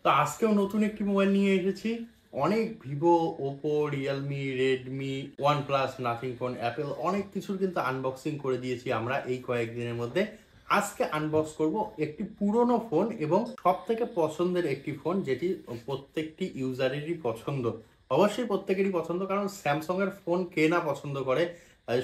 তো আজকেও নতুন একটি মোবাইল নিয়ে এসেছি। অনেক Vivo, Oppo, Realme, Redmi, OnePlus, nothing phone, Apple অনেক কিছুর কিন্তু আনবক্সিং করে দিয়েছি আমরা এই কয়েকদিনের মধ্যে। আজকে আনবক্স করব একটি পুরনো ফোন এবং সব থেকে পছন্দের একটি ফোন, যেটি প্রত্যেকটি ইউজারেরই পছন্দ। অবশ্যই প্রত্যেকেরই পছন্দ, কারণ স্যামসাং এর ফোন কে না পছন্দ করে।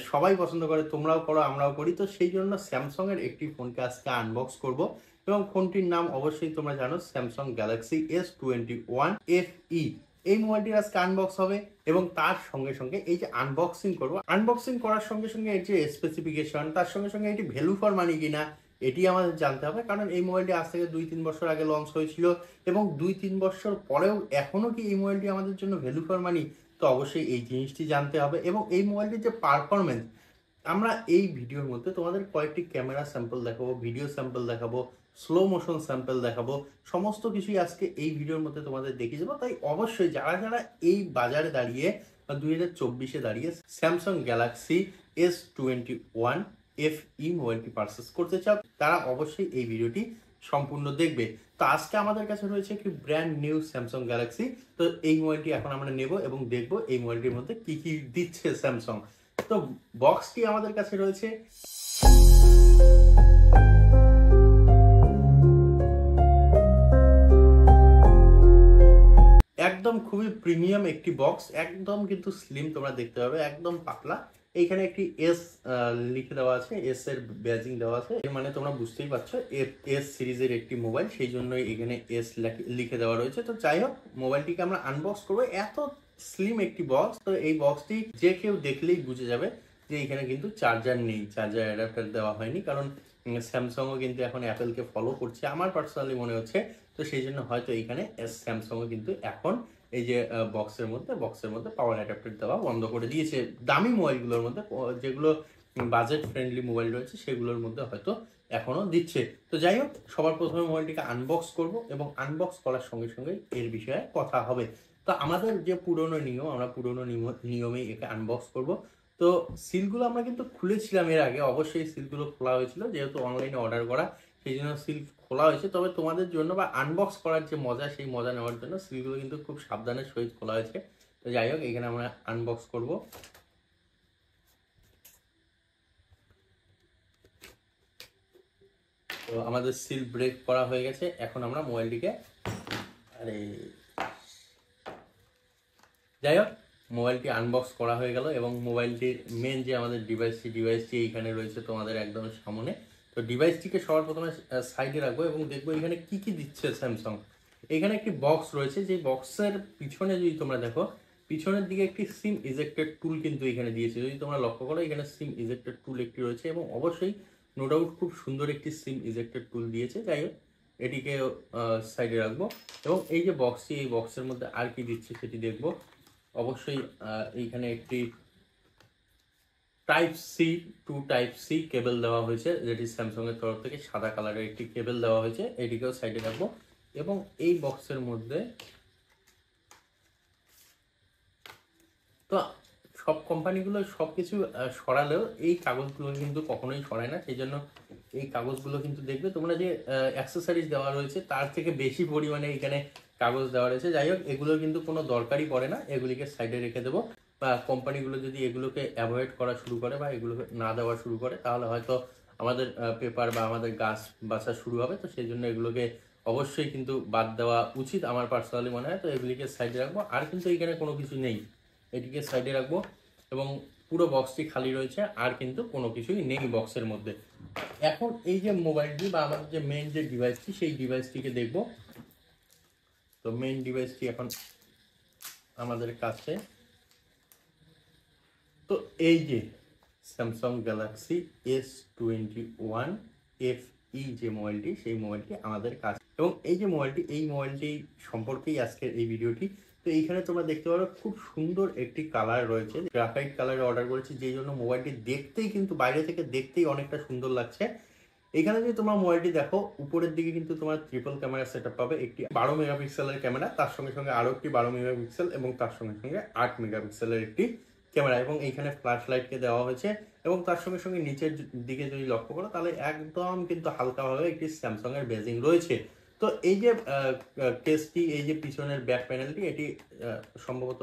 সবাই পছন্দ করে, তোমরাও করো, আমরাও করি। তো সেই জন্য স্যামসাং এর একটি ফোনকে আজকে আনবক্স করব এবং ফোনটির নাম অবশ্যই তোমরা জানো, স্যামসাং গ্যালাক্সি S21 FE। এই মোবাইলটির আজকে আনবক্স হবে এবং তার সঙ্গে সঙ্গে এই যে আনবক্সিং করব, আনবক্সিং করার সঙ্গে সঙ্গে এই যে স্পেসিফিকেশন, তার সঙ্গে সঙ্গে এটি ভ্যালু ফর মানি কিনা এটি আমাদের জানতে হবে। কারণ এই মোবাইলটি আজ থেকে 2-3 বছর আগে লঞ্চ হয়েছিল এবং 2-3 বছর পরেও এখনো কি এই মোবাইলটি আমাদের জন্য ভ্যালু ফর মানি, তো অবশ্যই এই জিনিসটি জানতে হবে। এবং এই মোবাইলটির যে পারফরমেন্স, আমরা এই ভিডিওর মধ্যে তোমাদের কয়েকটি ক্যামেরা স্যাম্পল দেখাবো, ভিডিও স্যাম্পল দেখাবো, স্লো মোশন স্যাম্পল দেখাবো, সমস্ত কিছুই আজকে এই ভিডিওর মধ্যে তোমাদের দেখিয়ে দেবো। তাই অবশ্যই যারা যারা এই বাজারে দাঁড়িয়ে বা 2024-এ দাঁড়িয়ে স্যামসাং গ্যালাক্সি S21 FE মোবাইলটি পারচেস করতে চাও, তারা অবশ্যই এই ভিডিওটি সম্পূর্ণ দেখবে। তো আজকে আমাদের কাছে রয়েছে একটি ব্র্যান্ড নিউ স্যামসাং গ্যালাক্সি। তো এই মোবাইলটি এখন আমরা নেব এবং দেখবো এই মোবাইলটির মধ্যে কি কি দিচ্ছে স্যামসাং। তো বক্সটি আমাদের কাছে রয়েছে। একদম খুবই প্রিমিয়াম একটি বক্স, একদম কিন্তু স্লিম, তোমরা দেখতে পাবে একদম পাতলা। এইখানে একটি এস লিখে দেওয়া আছে, এস এর ব্যাজিং দেওয়া আছে, মানে তোমরা বুঝতেই পারছো এস সিরিজের একটি মোবাইল, সেই জন্যই এখানে এস লিখে দেওয়া রয়েছে। তো যাই হোক, মোবাইলটিকে আমরা আনবক্স করবো। এত স্লিম একটি বক্স, তো এই বক্সটি যে কেউ দেখলেই বুঝে যাবে যে এখানে কিন্তু চার্জার নেই, চার্জার অ্যাডাপ্টার দেওয়া হয়নি। কারণ স্যামসাংও কিন্তু এখন অ্যাপেলকে ফলো করছে আমার পার্সোনালি মনে হচ্ছে। তো সেই জন্য হয়তো এইখানে স্যামসাংও কিন্তু এখন এই যে বক্সের মধ্যে পাওয়ার অ্যাডাপ্টার দেওয়া বন্ধ করে দিয়েছে। দামি মোবাইলগুলোর মধ্যে, যেগুলো বাজেট ফ্রেন্ডলি মোবাইল রয়েছে, সেগুলোর মধ্যে হয়তো এখনো দিচ্ছে। তো যাই হোক, সবার প্রথমে মোবাইলটিকে আনবক্স করব এবং আনবক্স করার সঙ্গে সঙ্গে এর বিষয়ে কথা হবে। তো আমাদের যে পুরনো নিয়ম, আমরা পুরনো নিয়মেই একে আনবক্স করব। তো সিলগুলো আমরা কিন্তু খুলেছিলাম এর আগে, অবশ্যই সিলগুলো খোলা হয়েছিল, যেহেতু অনলাইনে অর্ডার করা, সেই জন্য সিল খোলা হয়েছে। তবে তোমাদের জন্য বা আনবক্স করার যে মজা, সেই মজা নেওয়ার জন্য সিলগুলো কিন্তু খুব সাবধানের সহিত খোলা হয়েছে। তো যাই হোক, এখানে আমরা আনবক্স করব। তো আমাদের সিল ব্রেক করা হয়ে গেছে। এখন আমরা মোবাইলটিকে, আরে যাই হোক, মোবাইলটি আনবক্স করা হয়ে গেল এবং মোবাইলটির মেন যে আমাদের ডিভাইসটি এইখানে রয়েছে তোমাদের একদম সামনে। তো ডিভাইসটিকে সবার প্রথমে সাইডে রাখবো এবং দেখবো এখানে কি কি দিচ্ছে স্যামসাং। এখানে একটি বক্স রয়েছে, যে বক্সের পিছনে যদি তোমরা দেখো, পিছনের দিকে একটি সিম ইজেক্টেড টুল কিন্তু এখানে দিয়েছে। যদি তোমরা লক্ষ্য করো, এখানে সিম ইজেক্টেড টুল একটি রয়েছে এবং অবশ্যই নো ডাউট খুব সুন্দর একটি সিম ইজেক্টেড টুল দিয়েছে। যাই হোক, এটিকে সাইডে রাখবো এবং এই যে বক্সটি, এই বক্সের মধ্যে আর কি দিচ্ছে সেটি দেখবো। অবশ্যই এইখানে একটি টাইপ সি কেবল দেওয়া হয়েছে, যেটি স্যামসাং এর তরফ থেকে সাদা কালারের একটি কেবল দেওয়া হয়েছে। এটিকেও সাইডে রাখবো এবং এই বক্সের মধ্যে, তো সব কোম্পানিগুলো সবকিছু সরালেও এই কাগজগুলো কিন্তু কখনোই সরায় না। সেই জন্য এই কাগজগুলো কিন্তু দেখবে তোমরা, যে অ্যাক্সেসরিজ দেওয়া রয়েছে তার থেকে বেশি পরিমাণে এখানে কাগজ দেওয়া রয়েছে। যাই হোক, এগুলোর কিন্তু কোনো দরকারই পড়ে না, এগুলিকে সাইডে রেখে দেবো। বা কোম্পানিগুলো যদি এগুলোকে অ্যাভয়েড করা শুরু করে বা এগুলোকে না দেওয়া শুরু করে, তাহলে হয়তো আমাদের পেপার বা আমাদের গাছ বাঁচা শুরু হবে। তো সেই জন্য এগুলোকে অবশ্যই কিন্তু বাদ দেওয়া উচিত আমার পার্সোনালি মনে হয়। তো এগুলিকে সাইডে রাখবো। আর কিন্তু এখানে কোনো কিছু নেই, এটিকে সাইডে রাখবো এবং পুরো বক্সটি খালি রয়েছে, আর কিন্তু কোনো কিছুই নেই বক্সের মধ্যে। এখন এই যে মোবাইলটি বা আমাদের যে মেইন যে ডিভাইসটি, সেই ডিভাইসটিকে দেখব। তো মেইন ডিভাইসটি এখন আমাদের কাছে, তো এই যে স্যামসাং গ্যালাক্সি S21 FE যে মোবাইলটি, সেই মোবাইলটি আমাদের কাছে। এবং এই যে মোবাইলটি, এই মোবাইলটি সম্পর্কেই আজকের এই ভিডিওটি। তো এইখানে তোমরা দেখতে পারো খুব সুন্দর একটি কালার রয়েছে, গ্রাফাইট কালারে অর্ডার করেছি, যেই জন্য মোবাইলটি দেখতেই কিন্তু বাইরে থেকে দেখতেই অনেকটা সুন্দর লাগছে। এখানে যদি তোমরা মোবাইলটি দেখো, উপরের দিকে কিন্তু তোমার ট্রিপল ক্যামেরা সেটআপ পাবে, একটি 12 মেগাপিক্সেলের ক্যামেরা, তার সঙ্গে সঙ্গে আরো একটি 12 মেগাপিক্সেল এবং তার সঙ্গে সঙ্গে 8 মেগাপিক্সেলের একটি ক্যামেরা, এবং এইখানে ফ্ল্যাশ লাইটকে দেওয়া হয়েছে। এবং তার সঙ্গে সঙ্গে নিচের দিকে যদি লক্ষ্য করো, তাহলে একদম কিন্তু হালকাভাবে একটি স্যামসাং এর বেজিং রয়েছে। তো এই যে কেসটি, এই যে পিছনের ব্যাক প্যানেলটি, এটি সম্ভবত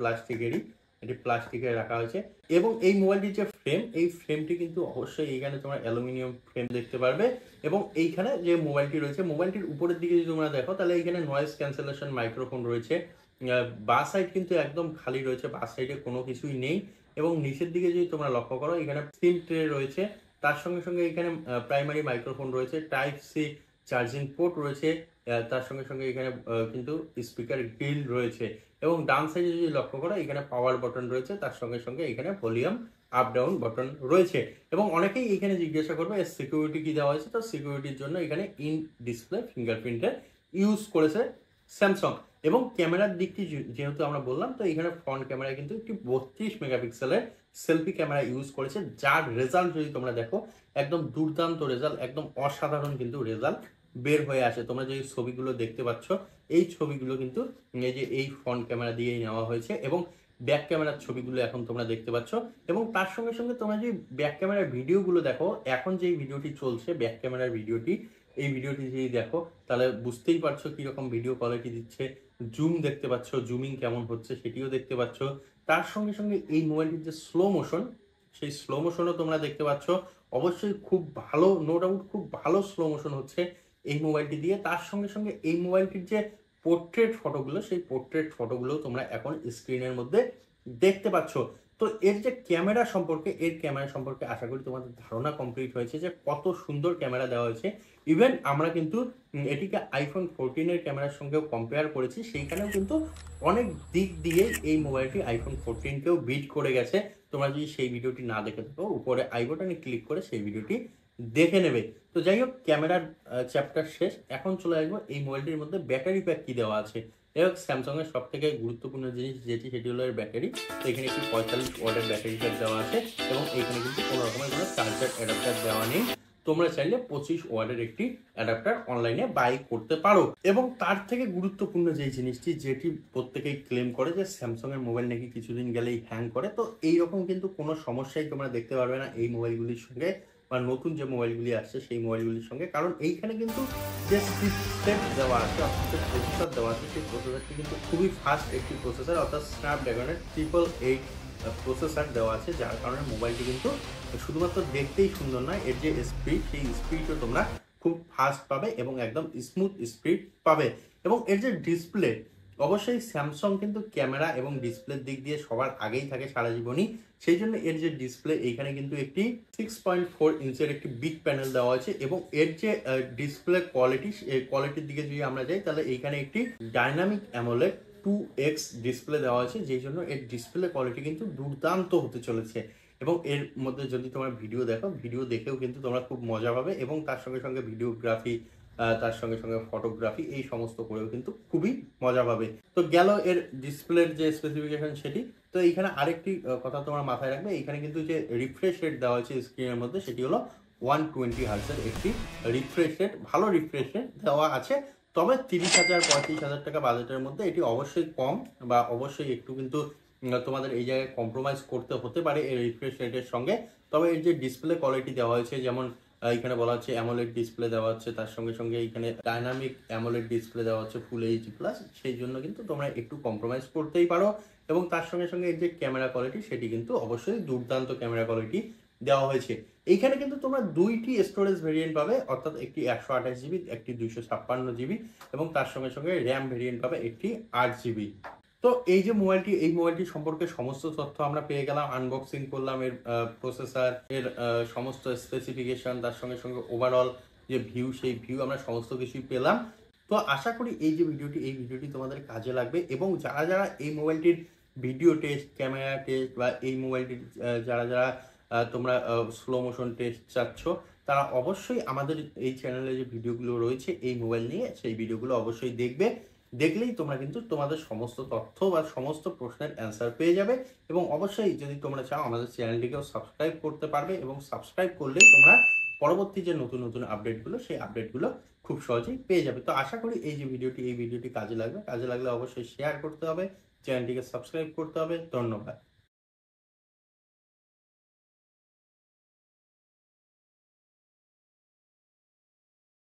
প্লাস্টিকেরই, এটি প্লাস্টিকে রাখা হয়েছে। এবং এই মোবাইলটির যে ফ্রেম, এই ফ্রেমটি কিন্তু অবশ্যই এইখানে তোমরা অ্যালুমিনিয়াম ফ্রেম দেখতে পারবে। এবং এইখানে যে মোবাইলটি রয়েছে, মোবাইলটির উপরের দিকে যদি তোমরা দেখো তাহলে এইখানে নয়েজ ক্যান্সেলেশন মাইক্রোফোন রয়েছে। বাঁ সাইড কিন্তু একদম খালি রয়েছে, বাঁ সাইডে কোনো কিছুই নেই। এবং নিচের দিকে যদি তোমরা লক্ষ্য করো, এখানে সিম ট্রে রয়েছে, তার সঙ্গে সঙ্গে এখানে প্রাইমারি মাইক্রোফোন রয়েছে, টাইপ সি চার্জিং পোর্ট রয়েছে, তার সঙ্গে সঙ্গে এখানে কিন্তু স্পিকার গ্রিল রয়েছে। এবং ডান সাইডে যদি লক্ষ্য করো, এখানে পাওয়ার বাটন রয়েছে, তার সঙ্গে সঙ্গে এখানে ভলিউম আপ ডাউন বাটন রয়েছে। এবং অনেকেই এখানে জিজ্ঞাসা করবে এর সিকিউরিটি কি দেওয়া হয়েছে। তো সিকিউরিটির জন্য এখানে ইন ডিসপ্লে ফিঙ্গারপ্রিন্টের ইউজ করেছে স্যামসাং। এবং ক্যামেরার দিকটি যেহেতু আমরা বললাম, তো এখানে ফ্রন্ট ক্যামেরায় কিন্তু একটি 32 মেগাপিক্সেলের সেলফি ক্যামেরা ইউজ করেছে, যার রেজাল্ট যদি তোমরা দেখো একদম দুর্দান্ত রেজাল্ট, একদম অসাধারণ কিন্তু রেজাল্ট বের হয়ে আসে। তোমরা যে ছবিগুলো দেখতে পাচ্ছ, এই ছবিগুলো কিন্তু এই যে এই ফ্রন্ট ক্যামেরা দিয়েই নেওয়া হয়েছে। এবং ব্যাক ক্যামেরার ছবিগুলো এখন তোমরা দেখতে পাচ্ছ। এবং তার সঙ্গে সঙ্গে তোমরা যে ব্যাক ক্যামেরার ভিডিওগুলো দেখো, এখন যে ভিডিওটি চলছে ব্যাক ক্যামেরার ভিডিওটি, এই ভিডিওটি যদি দেখো তাহলে বুঝতেই পারছো কিরকম ভিডিও কোয়ালিটি দিচ্ছে। জুম দেখতে পাচ্ছ, জুমিং কেমন হচ্ছে সেটিও দেখতে পাচ্ছ। তার সঙ্গে সঙ্গে এই মোবাইলটির যে স্লো মোশন, সেই স্লো মোশনও তোমরা দেখতে পাচ্ছ। অবশ্যই খুব ভালো, নো ডাউট খুব ভালো স্লো মোশন হচ্ছে এই মোবাইলটি দিয়ে। তার সঙ্গে সঙ্গে এই মোবাইলটির যে পোর্ট্রেট ফটোগুলো, সেই পোর্ট্রেট ফটোগুলো তোমরা এখন স্ক্রিনের মধ্যে দেখতে পাচ্ছ। তো এর যে ক্যামেরা সম্পর্কে, এর ক্যামেরা সম্পর্কে আশা করি তোমাদের ধারণা কমপ্লিট হয়েছে যে কত সুন্দর ক্যামেরা দেওয়া হয়েছে। ইভেন আমরা কিন্তু এটিকে আইফোন 14 এর ক্যামেরার সঙ্গেও কম্পেয়ার করেছি, সেইখানেও কিন্তু অনেক দিক দিয়ে এই মোবাইলটি আইফোন 14কেও বিট করে গেছে। তোমরা যদি সেই ভিডিওটি না দেখে থাকো, উপরে আই বাটনে ক্লিক করে সেই ভিডিওটি দেখে নেবে। তো যাই হোক, ক্যামেরার চ্যাপ্টার শেষ। এখন চলে আসবো এই মোবাইলটির মধ্যে ব্যাটারি প্যাক কি দেওয়া আছে। যাই হোক, স্যামসাং এর সব থেকে গুরুত্বপূর্ণ জিনিস যেটি, সেটি হলো এর ব্যাটারি। তো এখানে একটি 45 ওয়াটের ব্যাটারি প্যাক দেওয়া আছে। এবং এখানে কিন্তু কোনো রকমের কোনো চার্জার অ্যাডাপ্টার দেওয়া নেই। তোমরা চাইলে 25 ওয়াটের একটি অ্যাডাপ্টার অনলাইনে বাই করতে পারো। এবং তার থেকে গুরুত্বপূর্ণ যে জিনিসটি, যেটি প্রত্যেকেই ক্লেম করে যে স্যামসাং এর মোবাইল নাকি কিছুদিন গেলেই হ্যাং করে, তো এইরকম কিন্তু কোনো সমস্যাই তোমরা দেখতে পারবে না এই মোবাইলগুলির সঙ্গে, বা নতুন যে মোবাইলগুলি আসছে সেই মোবাইলগুলির সঙ্গে। কারণ এইখানে কিন্তু যে চিপসেট দেওয়া আছে, অর্থাৎ যে প্রসেসর দেওয়া আছে, সেই প্রসেসরটি কিন্তু খুবই ফাস্ট একটি প্রসেসর, অর্থাৎ স্ন্যাপড্রাগনের 888 প্রসেসর দেওয়া আছে, যার কারণে মোবাইলটি কিন্তু শুধুমাত্র দেখতেই সুন্দর নয়, এর যে স্পিড, সেই স্পিডও তোমরা খুব ফাস্ট পাবে এবং একদম স্মুথ স্পিড পাবে। এবং এর যে ডিসপ্লে, অবশ্যই স্যামসাং কিন্তু ক্যামেরা এবং ডিসপ্লের দিক দিয়ে সবার আগেই থাকে সারা জীবনই। সেই জন্য এর যে ডিসপ্লে, এইখানে কিন্তু একটি 6.4 ইঞ্চের একটি বিগ প্যানেল দেওয়া আছে। এবং এর যে ডিসপ্লে কোয়ালিটি, এই কোয়ালিটির দিকে যদি আমরা যাই, তাহলে এইখানে একটি ডাইনামিক অ্যামোলেড 2x ডিসপ্লে দেওয়া আছে, যেই জন্য এর ডিসপ্লে কোয়ালিটি কিন্তু দুর্দান্ত হতে চলেছে। এবং এর মধ্যে যদি তোমরা ভিডিও দেখো, ভিডিও দেখেও কিন্তু তোমরা খুব মজা পাবে। এবং তার সঙ্গে সঙ্গে ভিডিওগ্রাফি, তার সঙ্গে সঙ্গে ফটোগ্রাফি, এই সমস্ত করেও কিন্তু খুবই মজা পাবে। তো গেল এর ডিসপ্লের যে স্পেসিফিকেশন সেটি। তো এইখানে আরেকটি কথা তোমরা মাথায় রাখবে, এখানে কিন্তু যে রিফ্রেশ রেট দেওয়া হয়েছে স্ক্রিনের মধ্যে, সেটি হলো 120 হার্টজের একটি রিফ্রেশ রেট। ভালো রিফ্রেশ রেট দেওয়া আছে। তবে 30,000-35,000 টাকা বাজেটের মধ্যে এটি অবশ্যই কম, বা অবশ্যই একটু কিন্তু তোমাদের এই জায়গায় কম্প্রোমাইজ করতে হতে পারে এই রিফ্রেশ রেটের সঙ্গে। তবে এর যে ডিসপ্লে কোয়ালিটি দেওয়া হয়েছে, যেমন এখানে বলা হচ্ছে অ্যামোলেড ডিসপ্লে দেওয়া হচ্ছে, তার সঙ্গে সঙ্গে এখানে ডাইনামিক অ্যামোলেড ডিসপ্লে দেওয়া হচ্ছে ফুল এইচডি প্লাস, সেই জন্য কিন্তু তোমরা একটু কম্প্রোমাইজ করতেই পারো। এবং তার সঙ্গে সঙ্গে এর যে ক্যামেরা কোয়ালিটি, সেটি কিন্তু অবশ্যই দুর্দান্ত ক্যামেরা কোয়ালিটি দেওয়া হয়েছে। এইখানে কিন্তু তোমরা দুইটি স্টোরেজ ভেরিয়েন্ট পাবে, অর্থাৎ একটি 128 জিবি, একটি 256 জিবি। এবং তার সঙ্গে সঙ্গে র্যাম ভেরিয়েন্ট পাবে একটি 8 জিবি। তো এই যে মোবাইলটি, এই মোবাইলটি সম্পর্কে সমস্ত তথ্য আমরা পেয়ে গেলাম, আনবক্সিং করলাম এর প্রসেসর, এর সমস্ত স্পেসিফিকেশন, তার সঙ্গে সঙ্গে ওভারঅল যে ভিউ, সেই ভিউ আমরা সমস্ত কিছুই পেলাম। তো আশা করি এই যে ভিডিওটি, এই ভিডিওটি তোমাদের কাজে লাগবে। এবং যারা যারা এই মোবাইলটির ভিডিও টেস্ট, ক্যামেরা টেস্ট, বা এই মোবাইলটির যারা যারা তোমরা স্লো মোশন টেস্ট চাচ্ছ, তারা অবশ্যই আমাদের এই চ্যানেলে যে ভিডিওগুলো রয়েছে এই মোবাইল নিয়ে, সেই ভিডিওগুলো অবশ্যই দেখবে। দেখলেই তোমরা কিন্তু তোমাদের সমস্ত তথ্য বা সমস্ত প্রশ্নের অ্যান্সার পেয়ে যাবে। এবং অবশ্যই যদি তোমরা চাও, আমাদের চ্যানেলটিকেও সাবস্ক্রাইব করতে পারবে। এবং সাবস্ক্রাইব করলেই তোমরা পরবর্তী যে নতুন নতুন আপডেটগুলো, সেই আপডেটগুলো খুব সহজেই পেয়ে যাবে। তো আশা করি এই যে ভিডিওটি, এই ভিডিওটি কাজে লাগবে। কাজে লাগলে অবশ্যই শেয়ার করতে হবে, চ্যানেলটিকে সাবস্ক্রাইব করতে হবে। ধন্যবাদ।